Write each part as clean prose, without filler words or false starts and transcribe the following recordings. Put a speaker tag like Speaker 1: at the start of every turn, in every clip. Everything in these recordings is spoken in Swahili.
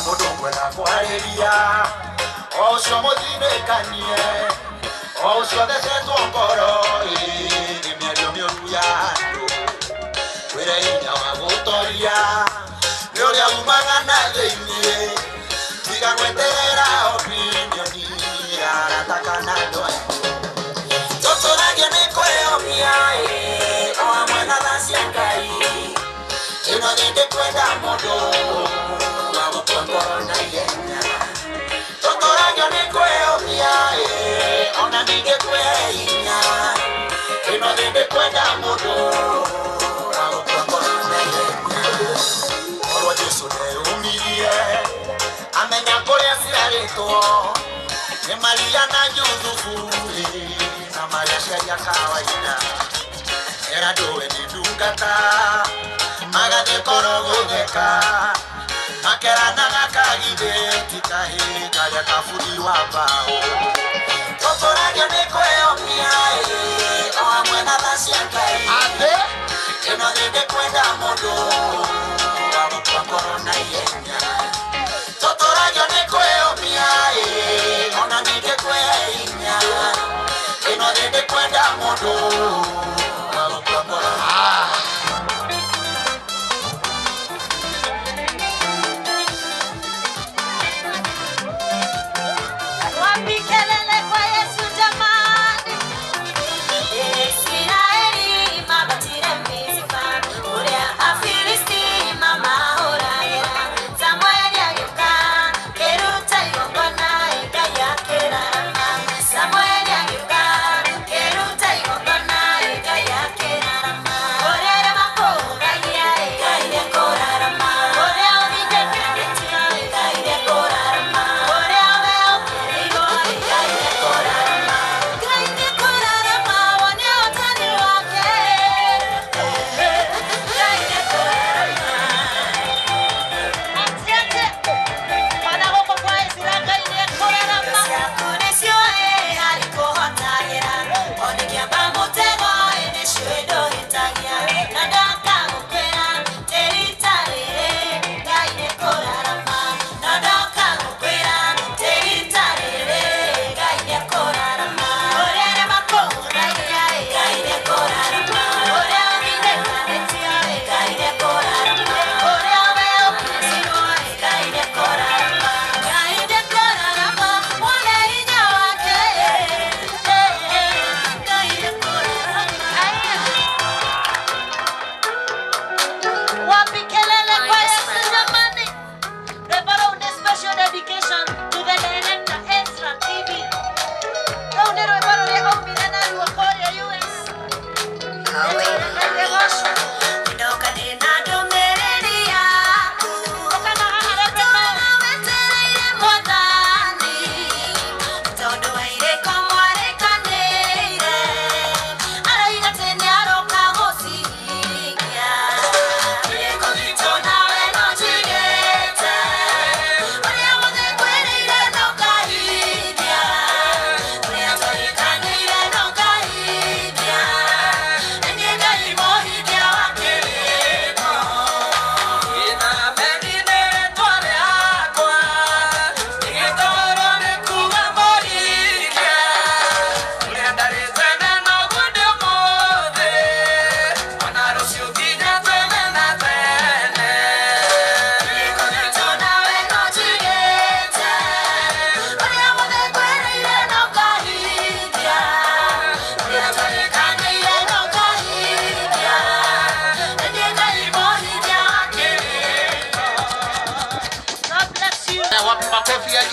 Speaker 1: Mudungu na kuhariria Osho mudine kanie Osho desetu ngoro Imiario miuruya Wire inya wa gutoria Nyoria umagana theinie Tiga gweterera opinioni Aratakana ndoi Totoragio ni kweyomia Oa mwena thasi ngai Ino ninde kwenda mundu Totoragio ni kweyomia Ona ninde kweinya Ino ninde kwenda mundu Oro Jesu ne umirie Amenya kuria ciarĩtwo Nĩ Maria na Jusufu na Maria cia kawaida Era ndowe nĩ ndungata Magathiĩ korogotheka Makeranaga kagithĩ ti kahĩĩ karĩa kaburi wa mbaũ Totoragio nĩ kweyomia o hamwe na tha cia Ngai Ĩno nĩndĩ kwenda mũndũ wa gũtua ngoro na ihenya Totoragio nĩ kweyomia ona nĩndĩ kwĩhinya Ĩno nĩndĩ kwenda mũndũ wa gũtua ngoro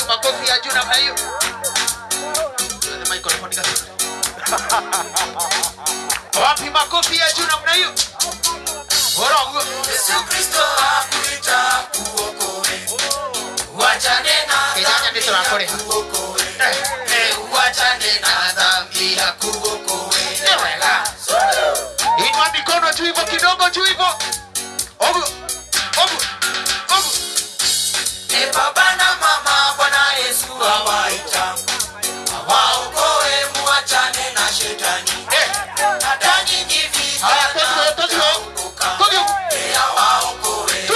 Speaker 2: Makofi ya juu namna hiyo. Wapi makofi ya juu namna hiyo? Bora
Speaker 1: Yesu Kristo akuita uokoe. Uachane na
Speaker 2: kijana ndicho nakore.
Speaker 1: Uachane na dhambi ya kuokoe.
Speaker 2: Wega. Inua mikono juu hivyo kidogo juu hivyo. Ogu.
Speaker 1: Baba na mama Bwana Yesu awaita. Waokoe muachane na shetani. Hata nyinyi vita.
Speaker 2: Todio.
Speaker 1: Waokoe.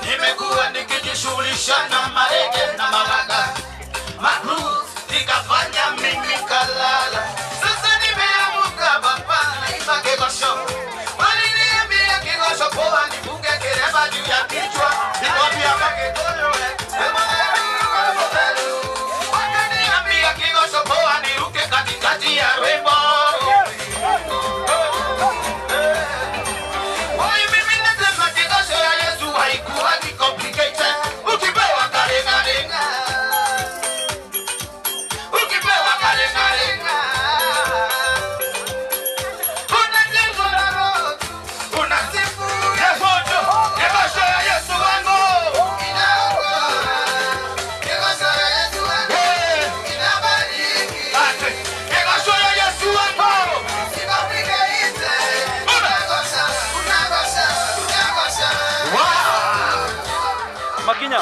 Speaker 1: Nimekuwa nikijishughulisha na marege na maraga Makruz, nikafanya mimi kalala. Sasa nimeamuka baba naimba kegosho. Waliniambia kegosho poa nifunge kireba juu ya kichwa. Nikwambia makegoyo wakaniambia kegosho poa niruke katikati ya wimbo.
Speaker 3: Makinya.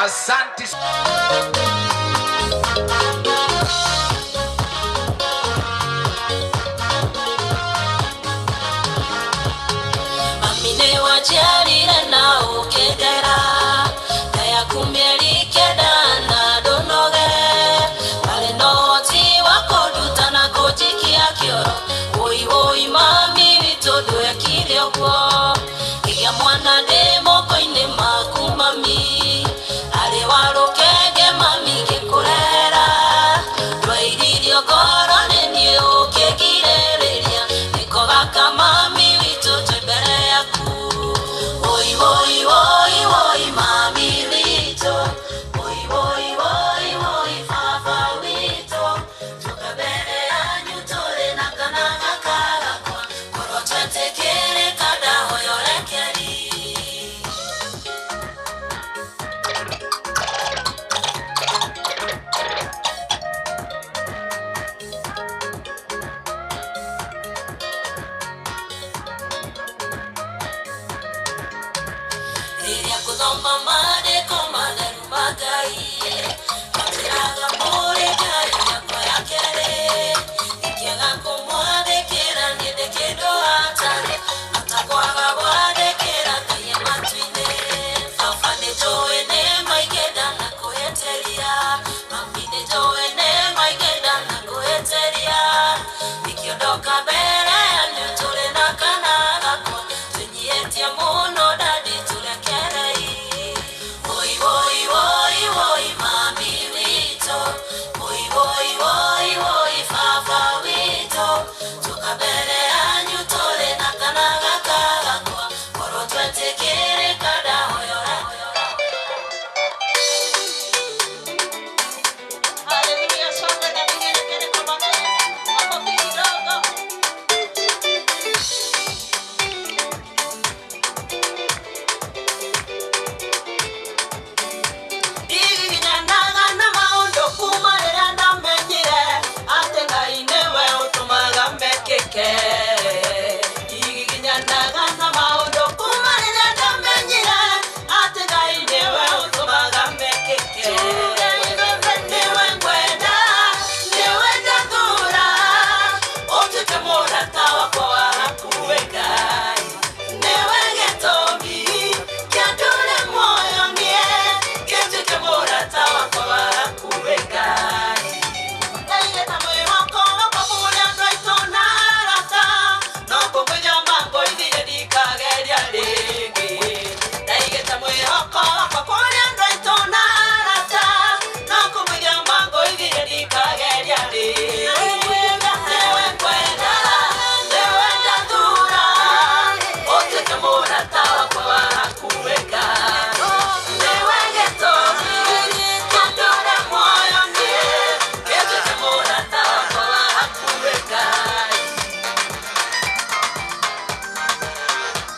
Speaker 2: Asante.
Speaker 4: Amine wajarira na ukegera Kaya kumeri kedana donoge Wale noti wako dutana kojikia kioro Oi oi mami vitodo ya kilio kwa Kia mwana demo koine makumami Ale waro kege mami kekurera Dwairirio goro nenye ukegirereria Niko waka mami vitodo mbele yaku Oi oi oi oi mami vito Oi oi oi oi fafa vito Tukabere anyu tore nakanaga karakwa Koro twete kere kada hoyore keri Iria kudoma made komane rumagai Katiraga mure gai yako ya kere Ikiaga kumwade kera nide kedo atare Atakwaga wade kera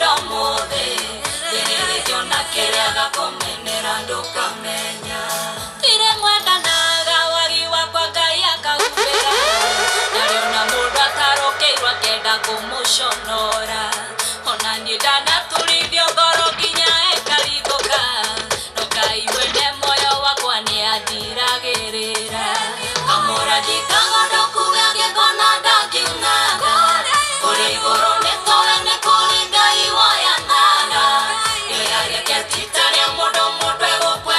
Speaker 4: wendo mothe Dirire jona kiriaga kumenera ndukamenya Tire mwendanaga wagi wakwa Ngai akagumbira Nariona mundu atarokeirwo akenda kumuconora Ona niĩ ndanaturithio ngoro nginya ĩkaringũka No Ngai mwene muoyo wakwa nĩandiragĩrĩra Kamũrathi kagondoku gagĩkona ndakiunaga Kũrĩ igũrũ nĩtũĩ nĩ kũrĩ Ngai woyanaga Rĩrĩa rĩake ti ta rĩa mũndũ egũkwe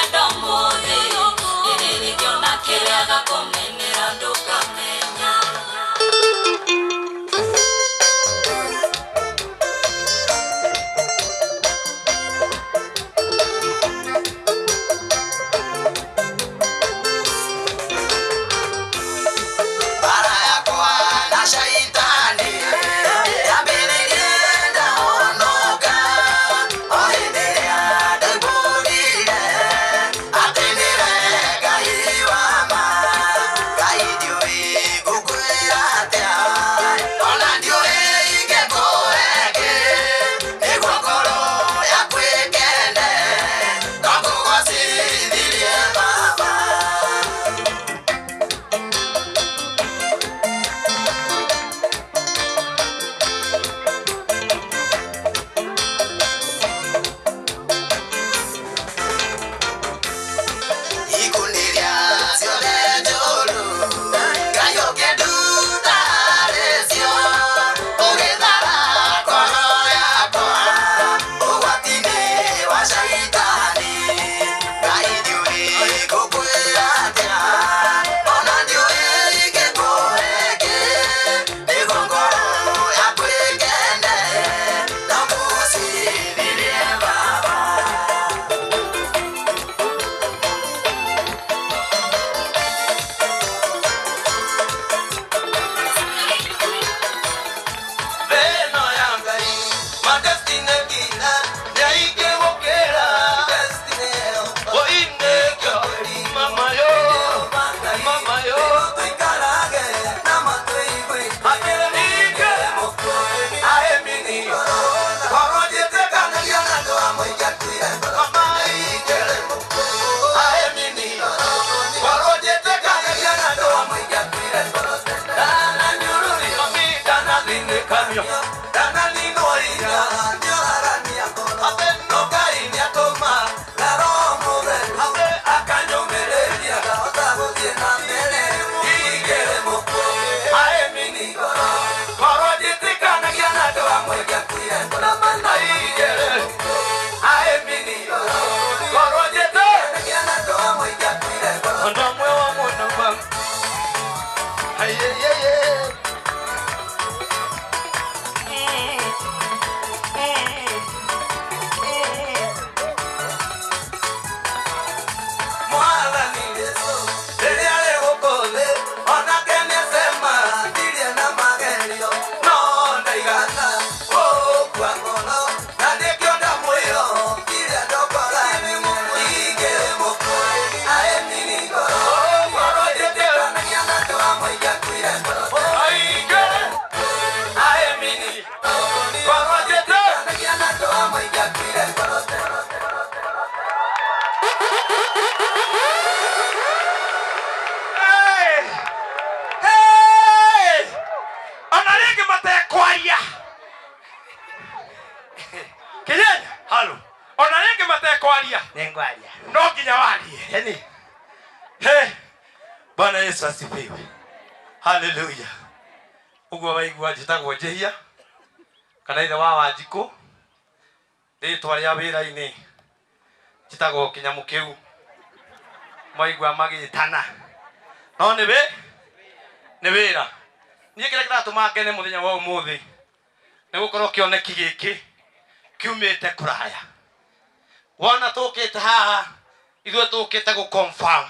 Speaker 5: ona yake matekwaria
Speaker 3: nengwaria
Speaker 5: no nginya warie
Speaker 3: yani
Speaker 5: Bwana Yesu asifiwe. Hallelujah. Ugo waigua njitagwo Njehia kana ithe wa Wanjikũ ritwa ria wĩra-inĩ njitagwo kĩnyamũ kĩu maigua magĩtana no nĩ wĩra niĩ kĩrĩa kĩratũma ngene mũthenya wa ũmũthĩ nĩ gũkorwo kĩoneki gĩkĩ kiumĩte kũraya wona tũkĩte haha ithuĩ tũkĩte gũ-confirm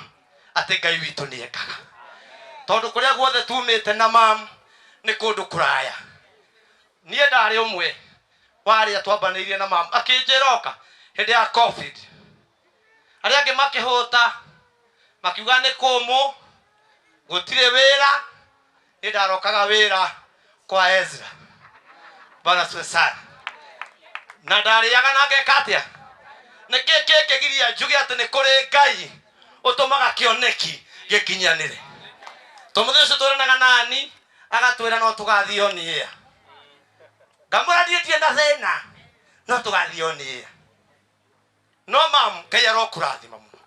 Speaker 5: atĩ Ngai witũ nĩ ekaga tondũ kũrĩa guothe tumĩte na mam nĩ kũndũ kũraya niĩ ndarĩ ũmwe warĩa twambanĩirie na mam akĩnjĩra oka hĩndĩ ya covid arĩa angĩ makĩhũta makiuga nĩ kũmũ gũtirĩ wĩra niĩ ndarokaga wĩra kwa Ezra Bwana sana na ndarĩaga na ngeka atĩa nĩkĩ kĩngĩgiria njuge atĩ nĩ kũrĩ Ngai ũtũmaga kĩoneki gĩkinyanĩre tũmũthĩ ũcio tũranaga nani agatwĩra no tũgathio nĩya ngamũrandĩtie na thĩna no tũgathio nĩya no mam Ngai arokũrathima mũno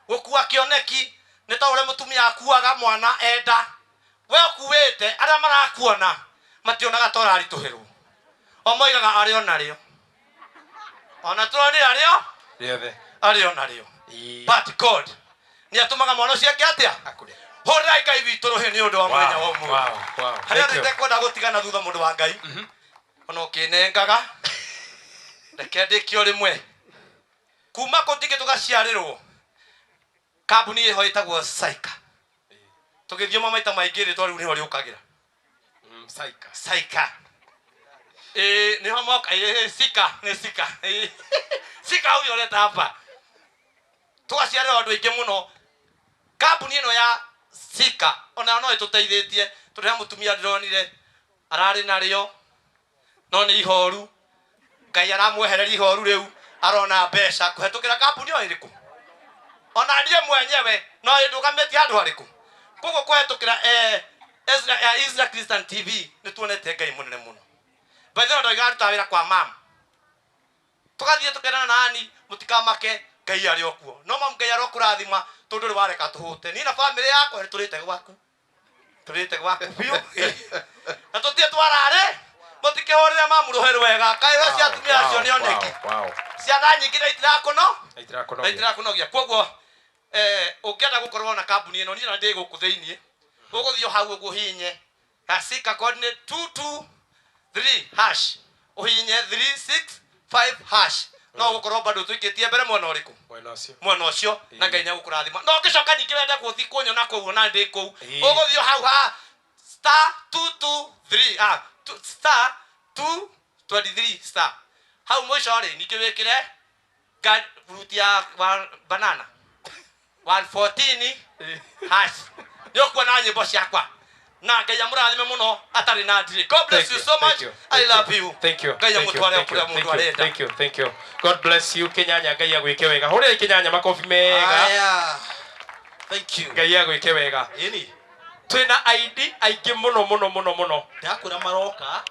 Speaker 5: gũkua kĩoneki nĩ ta ũrĩa mũtumia akuaga mwana enda we ũkuĩte arĩa marakuona mationaga ta ũraritũhĩrwo o moigaga arĩ o narĩo ona tũronire arĩo arĩ o narĩo but God nĩ atũmaga mwana ũcio eke atĩa hũrĩrai Ngai witũ rũhĩ nĩ ũndũ wa mũthenya wa ũmũthĩ harĩa nĩtekwenda gũtigana thutha mũndũ wa Ngai ona ũkĩnengaga reke ndĩkio rĩmwe kuma kũndingĩ tũgaciarĩrwo kambuni ĩho ĩtagwo Saika tũgĩthioma maita maingĩ rĩtwa rĩu nĩho rĩũkagĩra Saika nĩho moka Sika nĩ Sika Sika huyo ũreta hapa tũgaciarĩrwo andũ aingĩ mũno kambuni ĩno ya Sika ona no ĩtũteithĩtie tondũ ya mũtumia ndĩronire ararĩ narĩo no nĩ ihoru Ngai aramwehereria ihoru rĩu arona mbeca kũhetũkĩra kambuni o ĩrĩkũ ona niĩ mwenyewe no ndũgamĩtie handũ harĩkũ koguo kũhetũkĩra Ezra Christian TV nĩ tuonete Ngai mũnene mũno baitha ndoiga aruta wĩra kwa mam tũgathiĩ tũkenana nani mũtikamake Ngai arĩ o kuo no mam Ngai arokũrathima tondũ rĩ wareka tũhũte niĩ na bamĩrĩ yakwa nĩ tũrĩte gwaku biũ na tũtiĩ twararĩ mũtikĩhũrĩre mamu rũhĩ wega kaĩ we cia atumia acio nĩ oneki ciana nyingĩ na itirakũnogia koguo ũngĩenda gũkorwo na kambuni ĩno niĩ na ndĩ gũkũ thĩiniĩ ũgũthiĩ hau ũguo hinye Sika coordinate 223# ũhinye 365# no gũkorwo bado tũikĩtie mbere mwena ũrĩkũ mwena ũcio na Ngai nĩagũkũrathima no ngĩcoka ningĩ wende gũthiĩ kũnyona kũu na ndĩ kũu ũgũthiĩ hau ha *223 *223 hau mũico rĩ ningĩ wĩkĩre fruit ya banana 114# nĩ ũkuona nyĩmbo ciakwa na Ngai amũrathime mũno atarĩ na ndiri. God bless you so much. I love you. Thank you.
Speaker 3: Ngai amũtware kũrĩa mũndũ arenda.
Speaker 5: Thank you. God bless you Kenyanya. Ngai agwĩke wega. Hũrĩrai Kenyanya makobi mega.
Speaker 3: Aya. Thank you.
Speaker 5: Ngai agwĩke wega.
Speaker 3: Ĩni.
Speaker 5: Twĩna ID aingĩ mũno.
Speaker 3: Ndakũra maroka.